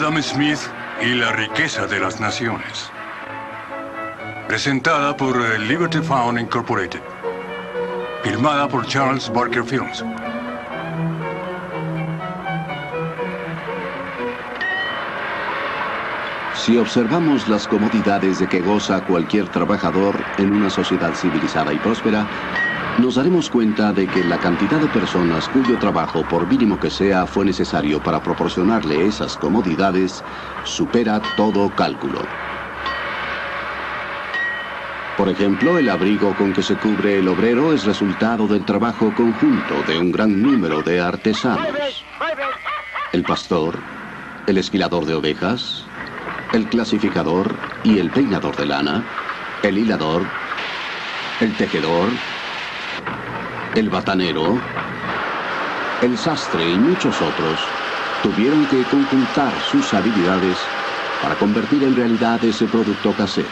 Adam Smith y la riqueza de las naciones. Presentada por Liberty Fund Incorporated. Filmada por Charles Barker Films. Si observamos las comodidades de que goza cualquier trabajador en una sociedad civilizada y próspera, nos daremos cuenta de que la cantidad de personas cuyo trabajo, por mínimo que sea, fue necesario para proporcionarle esas comodidades, supera todo cálculo. Por ejemplo, el abrigo con que se cubre el obrero es resultado del trabajo conjunto de un gran número de artesanos. El pastor, el esquilador de ovejas, el clasificador y el peinador de lana, el hilador, el tejedor, el batanero, el sastre y muchos otros tuvieron que conjuntar sus habilidades para convertir en realidad ese producto casero.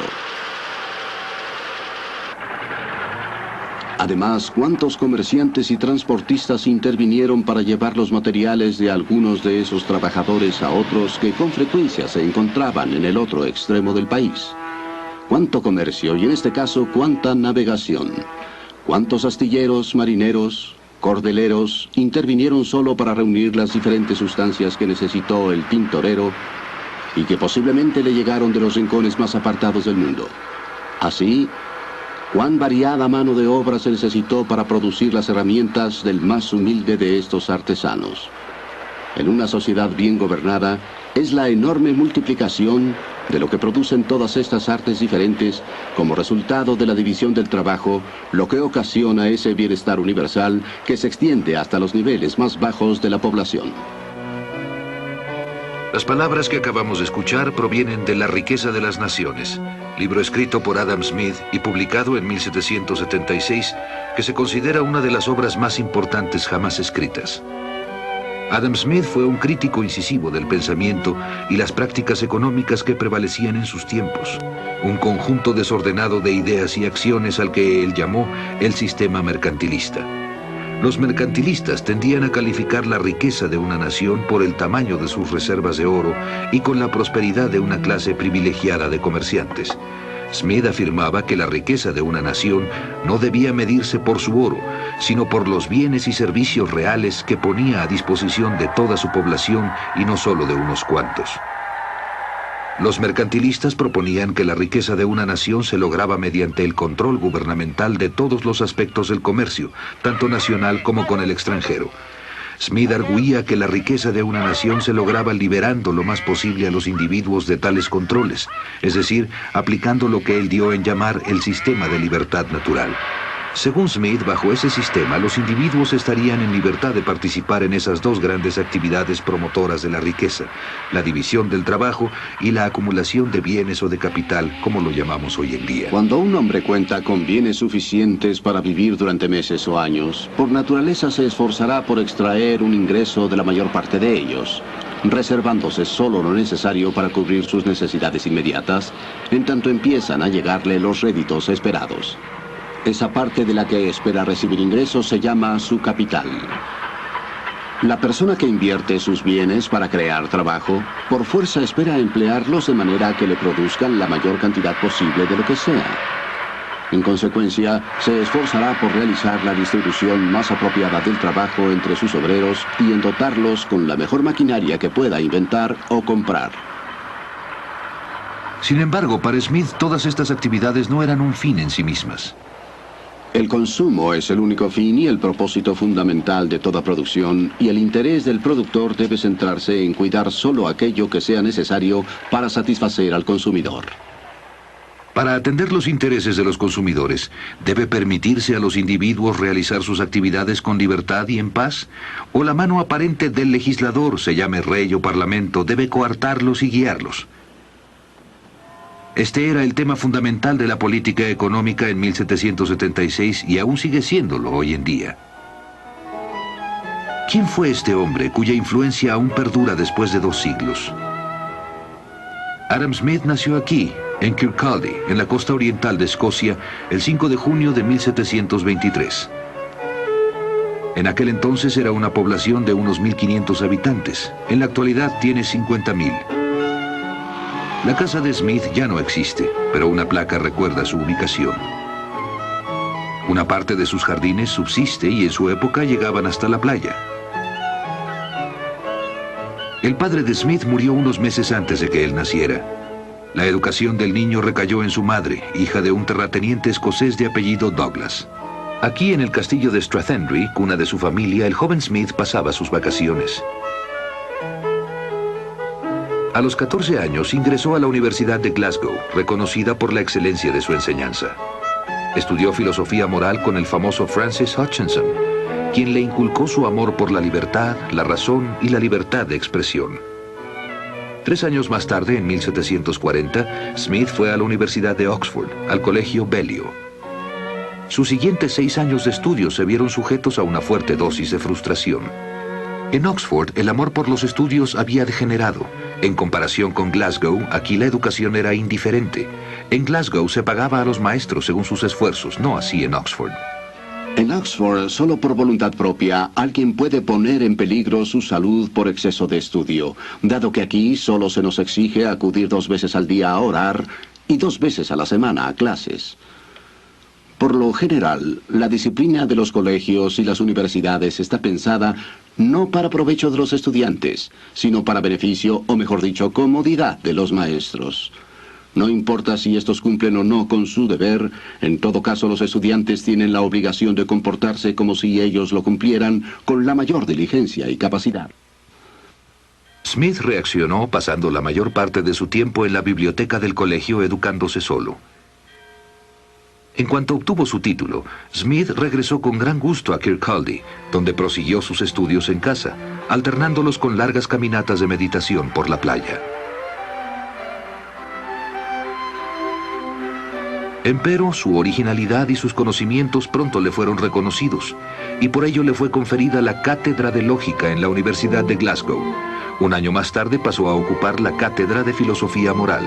Además, ¿cuántos comerciantes y transportistas intervinieron para llevar los materiales de algunos de esos trabajadores a otros que con frecuencia se encontraban en el otro extremo del país? ¿Cuánto comercio y en este caso cuánta navegación? ¿Cuántos astilleros, marineros, cordeleros intervinieron solo para reunir las diferentes sustancias que necesitó el tintorero y que posiblemente le llegaron de los rincones más apartados del mundo? Así, ¿cuán variada mano de obra se necesitó para producir las herramientas del más humilde de estos artesanos? En una sociedad bien gobernada, es la enorme multiplicación de lo que producen todas estas artes diferentes como resultado de la división del trabajo, lo que ocasiona ese bienestar universal que se extiende hasta los niveles más bajos de la población. Las palabras que acabamos de escuchar provienen de La riqueza de las naciones, libro escrito por Adam Smith y publicado en 1776, que se considera una de las obras más importantes jamás escritas. Adam Smith fue un crítico incisivo del pensamiento y las prácticas económicas que prevalecían en sus tiempos, un conjunto desordenado de ideas y acciones al que él llamó el sistema mercantilista. Los mercantilistas tendían a calificar la riqueza de una nación por el tamaño de sus reservas de oro y con la prosperidad de una clase privilegiada de comerciantes. Smith afirmaba que la riqueza de una nación no debía medirse por su oro, sino por los bienes y servicios reales que ponía a disposición de toda su población y no solo de unos cuantos. Los mercantilistas proponían que la riqueza de una nación se lograba mediante el control gubernamental de todos los aspectos del comercio, tanto nacional como con el extranjero. Smith arguía que la riqueza de una nación se lograba liberando lo más posible a los individuos de tales controles, es decir, aplicando lo que él dio en llamar el sistema de libertad natural. Según Smith, bajo ese sistema, los individuos estarían en libertad de participar en esas dos grandes actividades promotoras de la riqueza, la división del trabajo y la acumulación de bienes o de capital, como lo llamamos hoy en día. Cuando un hombre cuenta con bienes suficientes para vivir durante meses o años, por naturaleza se esforzará por extraer un ingreso de la mayor parte de ellos, reservándose solo lo necesario para cubrir sus necesidades inmediatas, en tanto empiezan a llegarle los réditos esperados. Esa parte de la que espera recibir ingresos se llama su capital. La persona que invierte sus bienes para crear trabajo, por fuerza espera emplearlos de manera que le produzcan la mayor cantidad posible de lo que sea. En consecuencia, se esforzará por realizar la distribución más apropiada del trabajo entre sus obreros y en dotarlos con la mejor maquinaria que pueda inventar o comprar. Sin embargo, para Smith, todas estas actividades no eran un fin en sí mismas. El consumo es el único fin y el propósito fundamental de toda producción, y el interés del productor debe centrarse en cuidar solo aquello que sea necesario para satisfacer al consumidor. Para atender los intereses de los consumidores, ¿debe permitirse a los individuos realizar sus actividades con libertad y en paz? ¿O la mano aparente del legislador, se llame rey o parlamento, debe coartarlos y guiarlos? Este era el tema fundamental de la política económica en 1776 y aún sigue siéndolo hoy en día. ¿Quién fue este hombre cuya influencia aún perdura después de 2 siglos? Adam Smith nació aquí, en Kirkcaldy, en la costa oriental de Escocia, el 5 de junio de 1723. En aquel entonces era una población de unos 1.500 habitantes. En la actualidad tiene 50.000. La casa de Smith ya no existe, pero una placa recuerda su ubicación. Una parte de sus jardines subsiste y en su época llegaban hasta la playa. El padre de Smith murió unos meses antes de que él naciera. La educación del niño recayó en su madre, hija de un terrateniente escocés de apellido Douglas. Aquí en el castillo de Strathendry, cuna de su familia, el joven Smith pasaba sus vacaciones. A los 14 años ingresó a la Universidad de Glasgow, reconocida por la excelencia de su enseñanza. Estudió filosofía moral con el famoso Francis Hutcheson, quien le inculcó su amor por la libertad, la razón y la libertad de expresión. 3 años más tarde, en 1740, Smith fue a la Universidad de Oxford, al colegio Balliol. Sus siguientes 6 años de estudio se vieron sujetos a una fuerte dosis de frustración. En Oxford, el amor por los estudios había degenerado. En comparación con Glasgow, aquí la educación era indiferente. En Glasgow se pagaba a los maestros según sus esfuerzos, no así en Oxford. En Oxford, solo por voluntad propia, alguien puede poner en peligro su salud por exceso de estudio, dado que aquí solo se nos exige acudir 2 veces al día a orar y 2 veces a la semana a clases. Por lo general, la disciplina de los colegios y las universidades está pensada no para provecho de los estudiantes, sino para beneficio, o mejor dicho, comodidad de los maestros. No importa si estos cumplen o no con su deber, en todo caso los estudiantes tienen la obligación de comportarse como si ellos lo cumplieran con la mayor diligencia y capacidad. Smith reaccionó pasando la mayor parte de su tiempo en la biblioteca del colegio educándose solo. En cuanto obtuvo su título, Smith regresó con gran gusto a Kirkcaldy, donde prosiguió sus estudios en casa, alternándolos con largas caminatas de meditación por la playa. Empero, su originalidad y sus conocimientos pronto le fueron reconocidos, y por ello le fue conferida la Cátedra de Lógica en la Universidad de Glasgow. Un año más tarde pasó a ocupar la Cátedra de Filosofía Moral.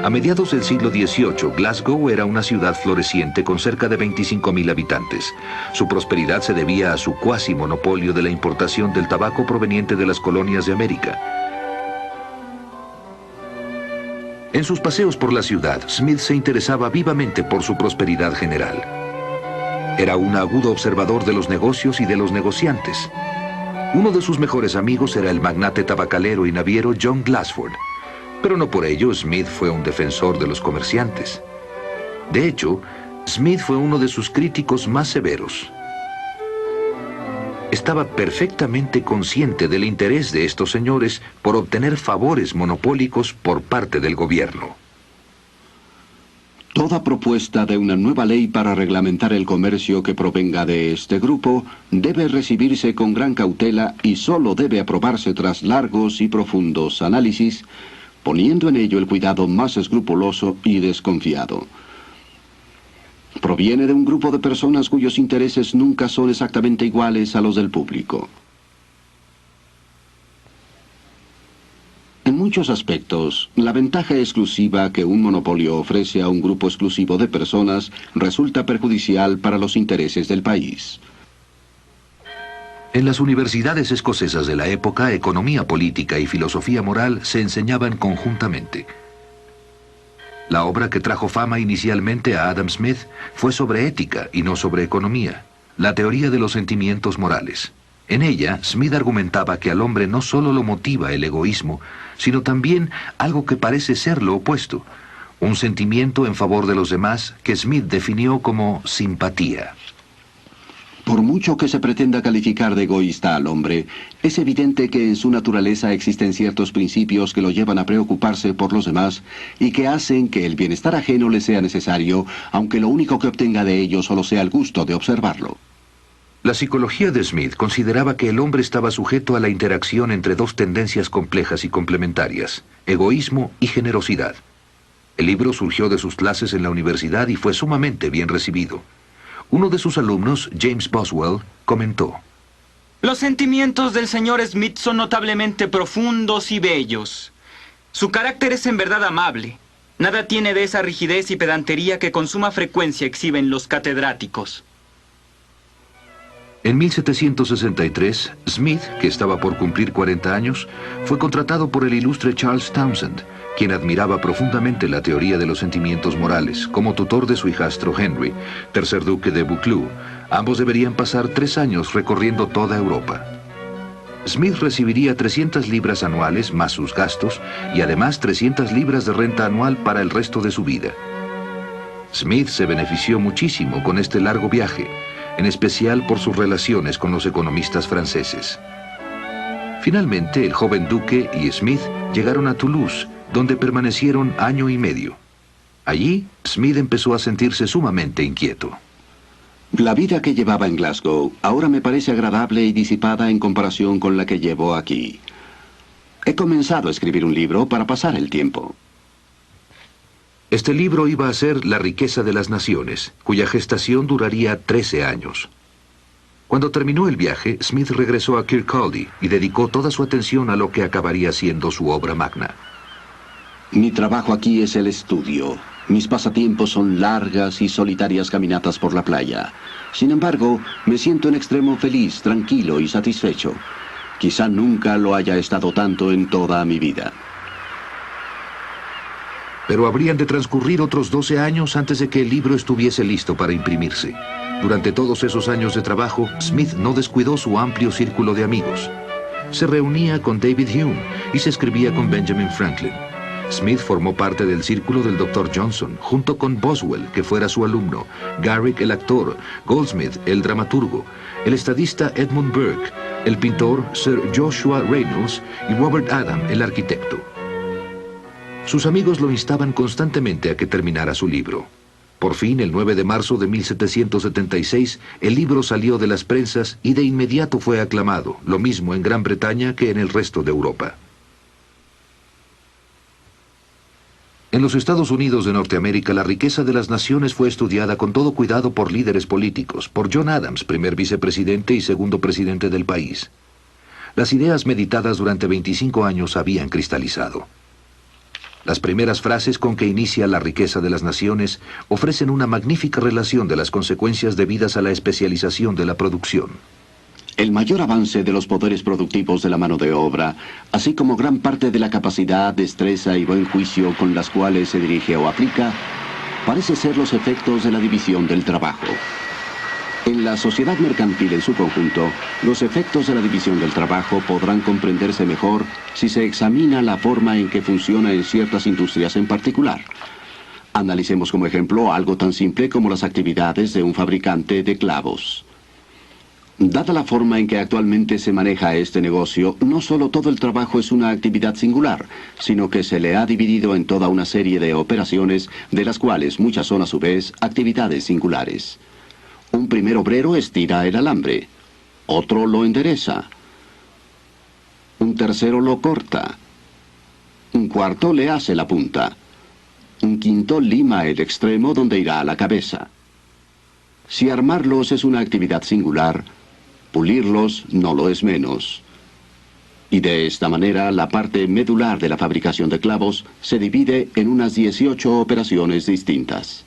A mediados del siglo XVIII, Glasgow era una ciudad floreciente con cerca de 25.000 habitantes. Su prosperidad se debía a su cuasi monopolio de la importación del tabaco proveniente de las colonias de América. En sus paseos por la ciudad, Smith se interesaba vivamente por su prosperidad general. Era un agudo observador de los negocios y de los negociantes. Uno de sus mejores amigos era el magnate tabacalero y naviero John Glassford. Pero no por ello Smith fue un defensor de los comerciantes. De hecho, Smith fue uno de sus críticos más severos. Estaba perfectamente consciente del interés de estos señores por obtener favores monopólicos por parte del gobierno. Toda propuesta de una nueva ley para reglamentar el comercio que provenga de este grupo debe recibirse con gran cautela y solo debe aprobarse tras largos y profundos análisis, poniendo en ello el cuidado más escrupuloso y desconfiado. Proviene de un grupo de personas cuyos intereses nunca son exactamente iguales a los del público. En muchos aspectos, la ventaja exclusiva que un monopolio ofrece a un grupo exclusivo de personas resulta perjudicial para los intereses del país. En las universidades escocesas de la época, economía política y filosofía moral se enseñaban conjuntamente. La obra que trajo fama inicialmente a Adam Smith fue sobre ética y no sobre economía, la teoría de los sentimientos morales. En ella, Smith argumentaba que al hombre no solo lo motiva el egoísmo, sino también algo que parece ser lo opuesto, un sentimiento en favor de los demás que Smith definió como simpatía. Por mucho que se pretenda calificar de egoísta al hombre, es evidente que en su naturaleza existen ciertos principios que lo llevan a preocuparse por los demás y que hacen que el bienestar ajeno le sea necesario, aunque lo único que obtenga de ello solo sea el gusto de observarlo. La psicología de Smith consideraba que el hombre estaba sujeto a la interacción entre 2 tendencias complejas y complementarias, egoísmo y generosidad. El libro surgió de sus clases en la universidad y fue sumamente bien recibido. Uno de sus alumnos, James Boswell, comentó: Los sentimientos del señor Smith son notablemente profundos y bellos. Su carácter es en verdad amable. Nada tiene de esa rigidez y pedantería que con suma frecuencia exhiben los catedráticos. En 1763, Smith, que estaba por cumplir 40 años, fue contratado por el ilustre Charles Townshend, quien admiraba profundamente la teoría de los sentimientos morales, como tutor de su hijastro Henry, tercer duque de Buccleuch. Ambos deberían pasar 3 años recorriendo toda Europa. Smith recibiría 300 libras anuales más sus gastos y además 300 libras de renta anual para el resto de su vida. Smith se benefició muchísimo con este largo viaje, en especial por sus relaciones con los economistas franceses. Finalmente, el joven duque y Smith llegaron a Toulouse, donde permanecieron 1 año y medio. Allí, Smith empezó a sentirse sumamente inquieto. La vida que llevaba en Glasgow ahora me parece agradable y disipada en comparación con la que llevo aquí. He comenzado a escribir un libro para pasar el tiempo. Este libro iba a ser La riqueza de las naciones, cuya gestación duraría 13 años. Cuando terminó el viaje, Smith regresó a Kirkcaldy y dedicó toda su atención a lo que acabaría siendo su obra magna. Mi trabajo aquí es el estudio. Mis pasatiempos son largas y solitarias caminatas por la playa. Sin embargo, me siento en extremo feliz, tranquilo y satisfecho. Quizá nunca lo haya estado tanto en toda mi vida. Pero habrían de transcurrir otros 12 años antes de que el libro estuviese listo para imprimirse. Durante todos esos años de trabajo, Smith no descuidó su amplio círculo de amigos. Se reunía con David Hume y se escribía con Benjamin Franklin. Smith formó parte del círculo del Dr. Johnson, junto con Boswell, que fuera su alumno, Garrick el actor, Goldsmith el dramaturgo, el estadista Edmund Burke, el pintor Sir Joshua Reynolds y Robert Adam el arquitecto. Sus amigos lo instaban constantemente a que terminara su libro. Por fin, el 9 de marzo de 1776, el libro salió de las prensas y de inmediato fue aclamado, lo mismo en Gran Bretaña que en el resto de Europa. En los Estados Unidos de Norteamérica, la riqueza de las naciones fue estudiada con todo cuidado por líderes políticos, por John Adams, primer vicepresidente y segundo presidente del país. Las ideas meditadas durante 25 años habían cristalizado. Las primeras frases con que inicia La riqueza de las naciones ofrecen una magnífica relación de las consecuencias debidas a la especialización de la producción. El mayor avance de los poderes productivos de la mano de obra, así como gran parte de la capacidad, destreza y buen juicio con las cuales se dirige o aplica, parece ser los efectos de la división del trabajo. En la sociedad mercantil en su conjunto, los efectos de la división del trabajo podrán comprenderse mejor si se examina la forma en que funciona en ciertas industrias en particular. Analicemos como ejemplo algo tan simple como las actividades de un fabricante de clavos. Dada la forma en que actualmente se maneja este negocio, no solo todo el trabajo es una actividad singular, sino que se le ha dividido en toda una serie de operaciones, de las cuales muchas son a su vez actividades singulares. Un primer obrero estira el alambre, otro lo endereza, un tercero lo corta, un cuarto le hace la punta, un quinto lima el extremo donde irá la cabeza. Si armarlos es una actividad singular, pulirlos no lo es menos. Y de esta manera la parte medular de la fabricación de clavos se divide en unas 18 operaciones distintas.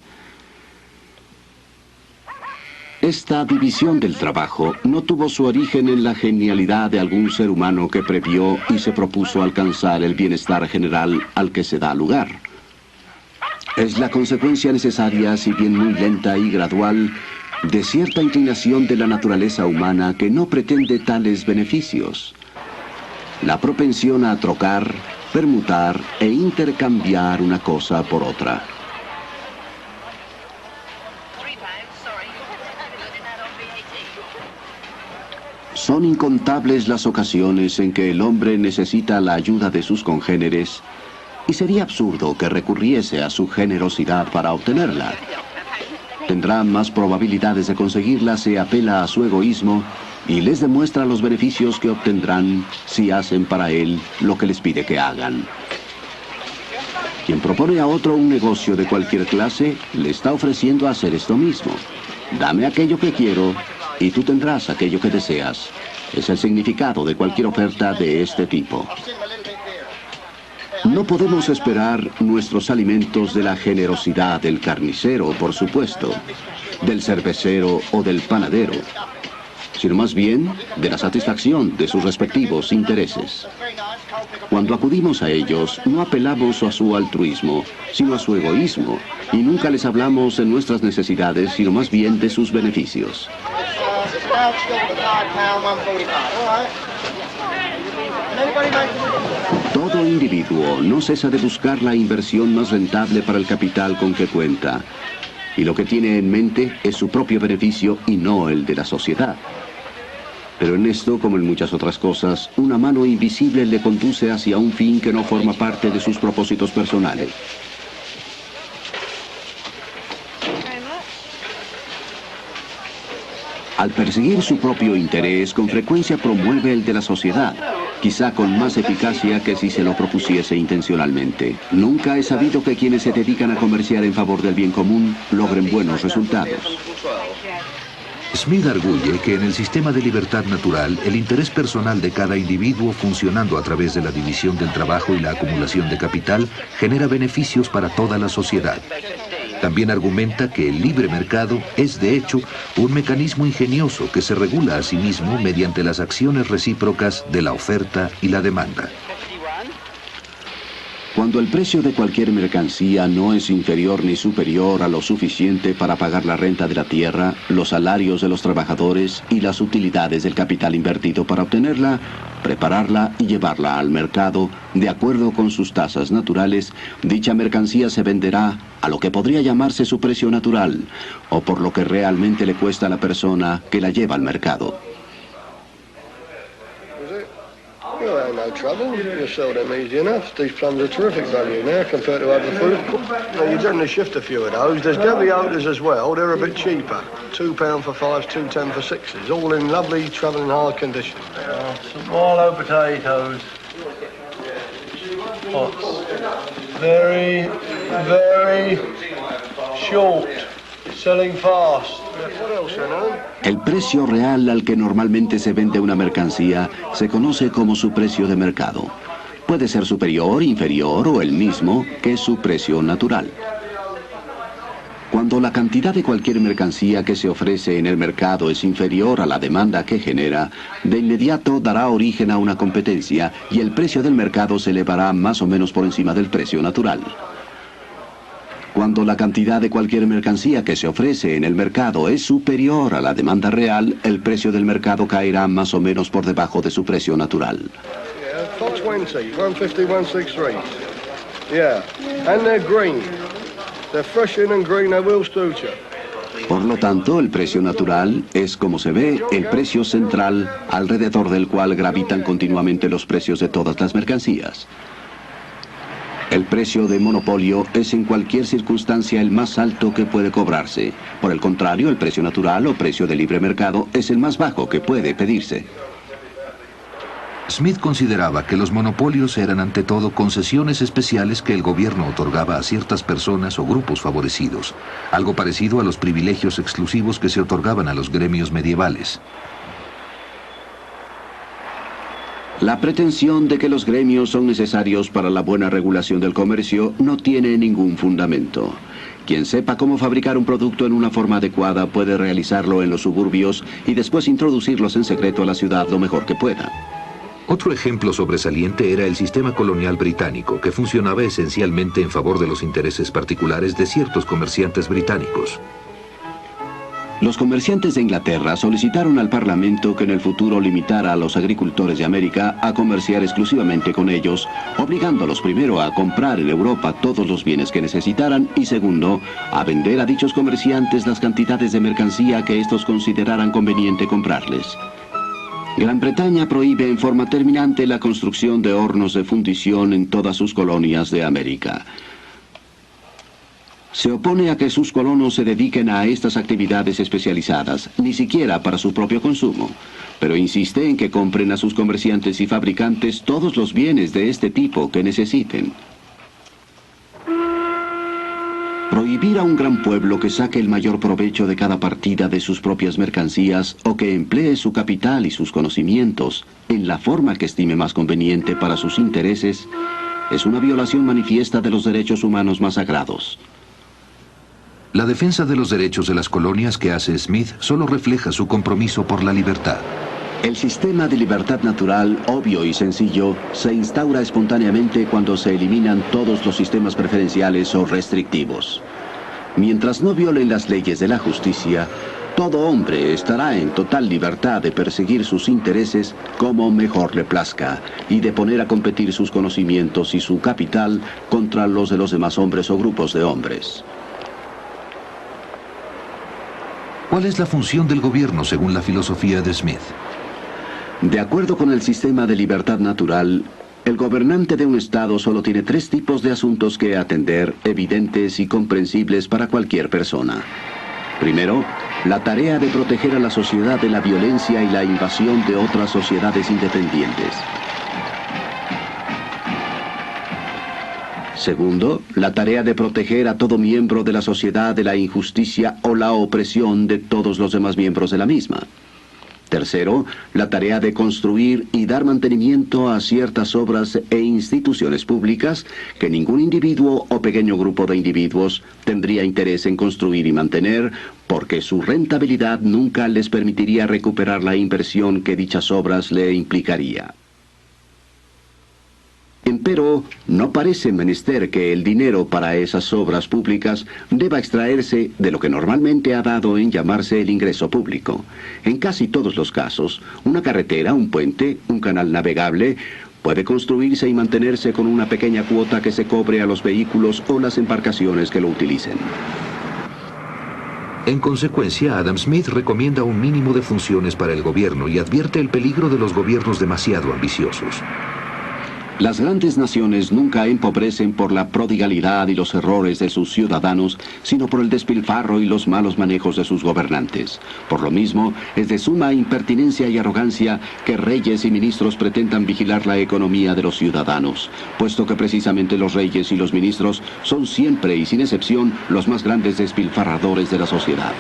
Esta división del trabajo no tuvo su origen en la genialidad de algún ser humano que previó y se propuso alcanzar el bienestar general al que se da lugar. Es la consecuencia necesaria, si bien muy lenta y gradual, de cierta inclinación de la naturaleza humana que no pretende tales beneficios. La propensión a trocar, permutar e intercambiar una cosa por otra. Son incontables las ocasiones en que el hombre necesita la ayuda de sus congéneres y sería absurdo que recurriese a su generosidad para obtenerla. Tendrá más probabilidades de conseguirla si apela a su egoísmo y les demuestra los beneficios que obtendrán si hacen para él lo que les pide que hagan. Quien propone a otro un negocio de cualquier clase, le está ofreciendo hacer esto mismo. Dame aquello que quiero y tú tendrás aquello que deseas. Es el significado de cualquier oferta de este tipo. No podemos esperar nuestros alimentos de la generosidad del carnicero, por supuesto, del cervecero o del panadero. sino más bien de la satisfacción de sus respectivos intereses. Cuando acudimos a ellos, no apelamos a su altruismo, sino a su egoísmo, y nunca les hablamos de nuestras necesidades, sino más bien de sus beneficios. Todo individuo no cesa de buscar la inversión más rentable para el capital con que cuenta, y lo que tiene en mente es su propio beneficio y no el de la sociedad. Pero en esto, como en muchas otras cosas, una mano invisible le conduce hacia un fin que no forma parte de sus propósitos personales. Al perseguir su propio interés, con frecuencia promueve el de la sociedad, quizá con más eficacia que si se lo propusiese intencionalmente. Nunca he sabido que quienes se dedican a comerciar en favor del bien común logren buenos resultados. Smith arguye que en el sistema de libertad natural, el interés personal de cada individuo funcionando a través de la división del trabajo y la acumulación de capital genera beneficios para toda la sociedad. También argumenta que el libre mercado es, de hecho, un mecanismo ingenioso que se regula a sí mismo mediante las acciones recíprocas de la oferta y la demanda. Cuando el precio de cualquier mercancía no es inferior ni superior a lo suficiente para pagar la renta de la tierra, los salarios de los trabajadores y las utilidades del capital invertido para obtenerla, prepararla y llevarla al mercado, de acuerdo con sus tasas naturales, dicha mercancía se venderá a lo que podría llamarse su precio natural, o por lo que realmente le cuesta a la persona que la lleva al mercado. Well, ain't no trouble. You sell them easy enough. These plums are terrific value now compared to other food. Well, you generally shift a few of those. There's Debbie Odors as well. They're a bit cheaper. £2 for 5s, £2.10 for 6s. All in lovely travelling hard condition. Some Marlow potatoes. Pots. Very, very short. Selling fast. What else, then? El precio real al que normalmente se vende una mercancía se conoce como su precio de mercado. Puede ser superior, inferior o el mismo que su precio natural. Cuando la cantidad de cualquier mercancía que se ofrece en el mercado es inferior a la demanda que genera, de inmediato dará origen a una competencia y el precio del mercado se elevará más o menos por encima del precio natural. Cuando la cantidad de cualquier mercancía que se ofrece en el mercado es superior a la demanda real, el precio del mercado caerá más o menos por debajo de su precio natural. Yeah, 420, 150, 163. Yeah, and they're green. They're fresh in and green, they will suit you. Por lo tanto, el precio natural es, como se ve, el precio central alrededor del cual gravitan continuamente los precios de todas las mercancías. El precio de monopolio es en cualquier circunstancia el más alto que puede cobrarse. Por el contrario, el precio natural o precio de libre mercado es el más bajo que puede pedirse. Smith consideraba que los monopolios eran ante todo concesiones especiales que el gobierno otorgaba a ciertas personas o grupos favorecidos, algo parecido a los privilegios exclusivos que se otorgaban a los gremios medievales. La pretensión de que los gremios son necesarios para la buena regulación del comercio no tiene ningún fundamento. Quien sepa cómo fabricar un producto en una forma adecuada puede realizarlo en los suburbios y después introducirlos en secreto a la ciudad lo mejor que pueda. Otro ejemplo sobresaliente era el sistema colonial británico, que funcionaba esencialmente en favor de los intereses particulares de ciertos comerciantes británicos. Los comerciantes de Inglaterra solicitaron al Parlamento que en el futuro limitara a los agricultores de América a comerciar exclusivamente con ellos, obligándolos primero a comprar en Europa todos los bienes que necesitaran y segundo, a vender a dichos comerciantes las cantidades de mercancía que estos consideraran conveniente comprarles. Gran Bretaña prohíbe en forma terminante la construcción de hornos de fundición en todas sus colonias de América. Se opone a que sus colonos se dediquen a estas actividades especializadas, ni siquiera para su propio consumo, pero insiste en que compren a sus comerciantes y fabricantes todos los bienes de este tipo que necesiten. Prohibir a un gran pueblo que saque el mayor provecho de cada partida de sus propias mercancías o que emplee su capital y sus conocimientos en la forma que estime más conveniente para sus intereses es una violación manifiesta de los derechos humanos más sagrados. La defensa de los derechos de las colonias que hace Smith solo refleja su compromiso por la libertad. El sistema de libertad natural, obvio y sencillo, se instaura espontáneamente cuando se eliminan todos los sistemas preferenciales o restrictivos. Mientras no violen las leyes de la justicia, todo hombre estará en total libertad de perseguir sus intereses como mejor le plazca y de poner a competir sus conocimientos y su capital contra los de los demás hombres o grupos de hombres. ¿Cuál es la función del gobierno según la filosofía de Smith? De acuerdo con el sistema de libertad natural, el gobernante de un estado solo tiene 3 tipos de asuntos que atender, evidentes y comprensibles para cualquier persona. Primero, la tarea de proteger a la sociedad de la violencia y la invasión de otras sociedades independientes. Segundo, la tarea de proteger a todo miembro de la sociedad de la injusticia o la opresión de todos los demás miembros de la misma. Tercero, la tarea de construir y dar mantenimiento a ciertas obras e instituciones públicas que ningún individuo o pequeño grupo de individuos tendría interés en construir y mantener, porque su rentabilidad nunca les permitiría recuperar la inversión que dichas obras le implicaría. Empero, no parece menester que el dinero para esas obras públicas deba extraerse de lo que normalmente ha dado en llamarse el ingreso público. En casi todos los casos, una carretera, un puente, un canal navegable puede construirse y mantenerse con una pequeña cuota que se cobre a los vehículos o las embarcaciones que lo utilicen. En consecuencia, Adam Smith recomienda un mínimo de funciones para el gobierno y advierte el peligro de los gobiernos demasiado ambiciosos. Las grandes naciones nunca empobrecen por la prodigalidad y los errores de sus ciudadanos, sino por el despilfarro y los malos manejos de sus gobernantes. Por lo mismo, es de suma impertinencia y arrogancia que reyes y ministros pretendan vigilar la economía de los ciudadanos, puesto que precisamente los reyes y los ministros son siempre y sin excepción los más grandes despilfarradores de la sociedad.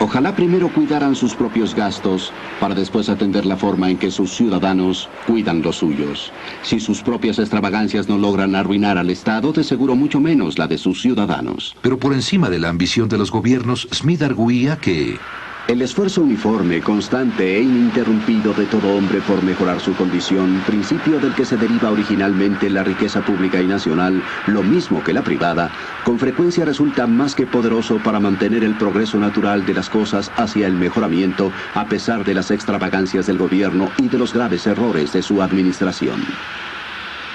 Ojalá primero cuidaran sus propios gastos, para después atender la forma en que sus ciudadanos cuidan los suyos. Si sus propias extravagancias no logran arruinar al Estado, de seguro mucho menos la de sus ciudadanos. Pero por encima de la ambición de los gobiernos, Smith arguía que el esfuerzo uniforme, constante e ininterrumpido de todo hombre por mejorar su condición, principio del que se deriva originalmente la riqueza pública y nacional, lo mismo que la privada, con frecuencia resulta más que poderoso para mantener el progreso natural de las cosas hacia el mejoramiento, a pesar de las extravagancias del gobierno y de los graves errores de su administración.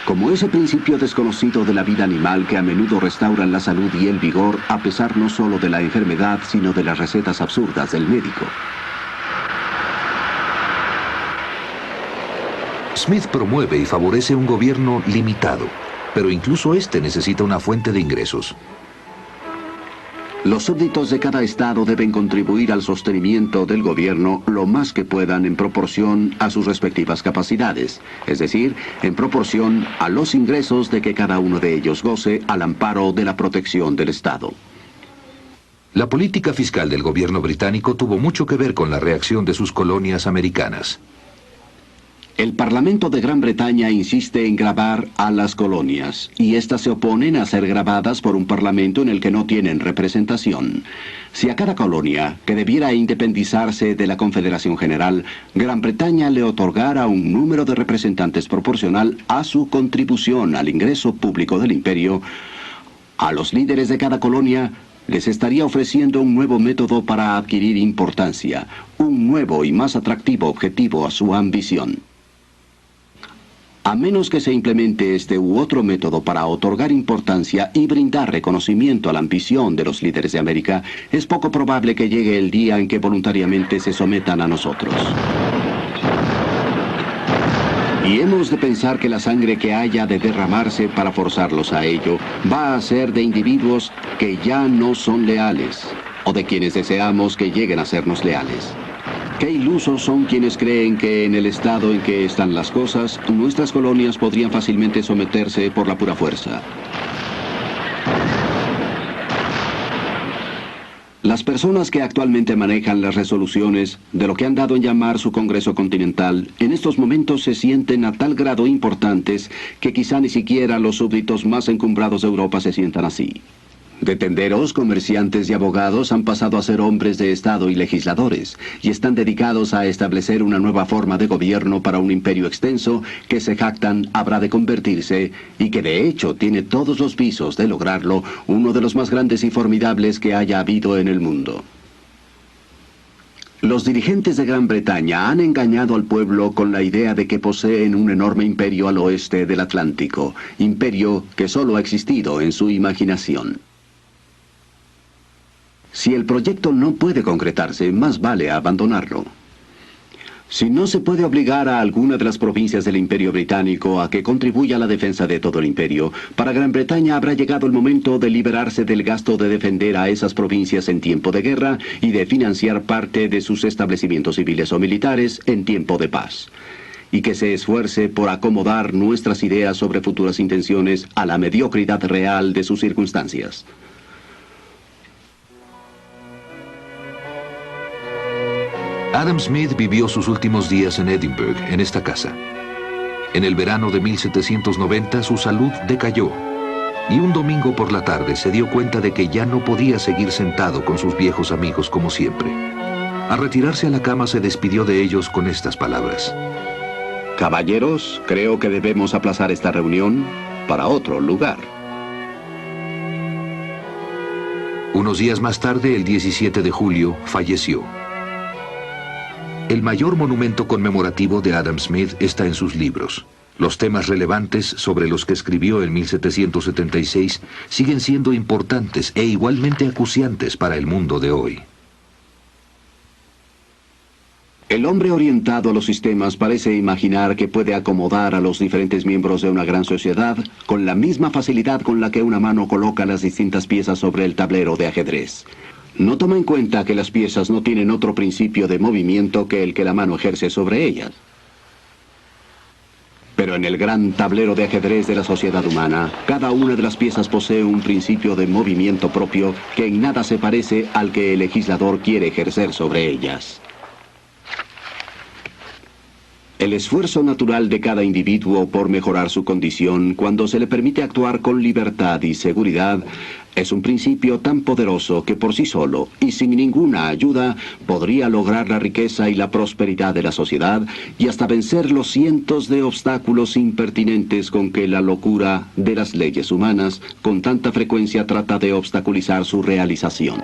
Como ese principio desconocido de la vida animal que a menudo restauran la salud y el vigor, a pesar no solo de la enfermedad, sino de las recetas absurdas del médico. Smith promueve y favorece un gobierno limitado, pero incluso este necesita una fuente de ingresos. Los súbditos de cada estado deben contribuir al sostenimiento del gobierno lo más que puedan en proporción a sus respectivas capacidades, es decir, en proporción a los ingresos de que cada uno de ellos goce al amparo de la protección del Estado. La política fiscal del gobierno británico tuvo mucho que ver con la reacción de sus colonias americanas. El Parlamento de Gran Bretaña insiste en gravar a las colonias, y éstas se oponen a ser gravadas por un parlamento en el que no tienen representación. Si a cada colonia, que debiera independizarse de la Confederación General, Gran Bretaña le otorgara un número de representantes proporcional a su contribución al ingreso público del imperio, a los líderes de cada colonia les estaría ofreciendo un nuevo método para adquirir importancia, un nuevo y más atractivo objetivo a su ambición. A menos que se implemente este u otro método para otorgar importancia y brindar reconocimiento a la ambición de los líderes de América, es poco probable que llegue el día en que voluntariamente se sometan a nosotros. Y hemos de pensar que la sangre que haya de derramarse para forzarlos a ello va a ser de individuos que ya no son leales, o de quienes deseamos que lleguen a sernos leales. Qué ilusos son quienes creen que en el estado en que están las cosas, nuestras colonias podrían fácilmente someterse por la pura fuerza. Las personas que actualmente manejan las resoluciones de lo que han dado en llamar su Congreso Continental, en estos momentos se sienten a tal grado importantes que quizá ni siquiera los súbditos más encumbrados de Europa se sientan así. De tenderos, comerciantes y abogados han pasado a ser hombres de Estado y legisladores, y están dedicados a establecer una nueva forma de gobierno para un imperio extenso que se jactan habrá de convertirse, y que de hecho tiene todos los visos de lograrlo, uno de los más grandes y formidables que haya habido en el mundo. Los dirigentes de Gran Bretaña han engañado al pueblo con la idea de que poseen un enorme imperio al oeste del Atlántico, imperio que solo ha existido en su imaginación. Si el proyecto no puede concretarse, más vale abandonarlo. Si no se puede obligar a alguna de las provincias del Imperio Británico a que contribuya a la defensa de todo el imperio, para Gran Bretaña habrá llegado el momento de liberarse del gasto de defender a esas provincias en tiempo de guerra y de financiar parte de sus establecimientos civiles o militares en tiempo de paz. Y que se esfuerce por acomodar nuestras ideas sobre futuras intenciones a la mediocridad real de sus circunstancias. Adam Smith vivió sus últimos días en Edinburgh, en esta casa. En el verano de 1790 su salud decayó, y un domingo por la tarde se dio cuenta de que ya no podía seguir sentado con sus viejos amigos como siempre. Al retirarse a la cama se despidió de ellos con estas palabras. Caballeros, creo que debemos aplazar esta reunión para otro lugar. Unos días más tarde, el 17 de julio, falleció. El mayor monumento conmemorativo de Adam Smith está en sus libros. Los temas relevantes sobre los que escribió en 1776 siguen siendo importantes e igualmente acuciantes para el mundo de hoy. El hombre orientado a los sistemas parece imaginar que puede acomodar a los diferentes miembros de una gran sociedad con la misma facilidad con la que una mano coloca las distintas piezas sobre el tablero de ajedrez. No toma en cuenta que las piezas no tienen otro principio de movimiento que el que la mano ejerce sobre ellas. Pero en el gran tablero de ajedrez de la sociedad humana, cada una de las piezas posee un principio de movimiento propio que en nada se parece al que el legislador quiere ejercer sobre ellas. El esfuerzo natural de cada individuo por mejorar su condición cuando se le permite actuar con libertad y seguridad es un principio tan poderoso que por sí solo y sin ninguna ayuda podría lograr la riqueza y la prosperidad de la sociedad y hasta vencer los cientos de obstáculos impertinentes con que la locura de las leyes humanas con tanta frecuencia trata de obstaculizar su realización.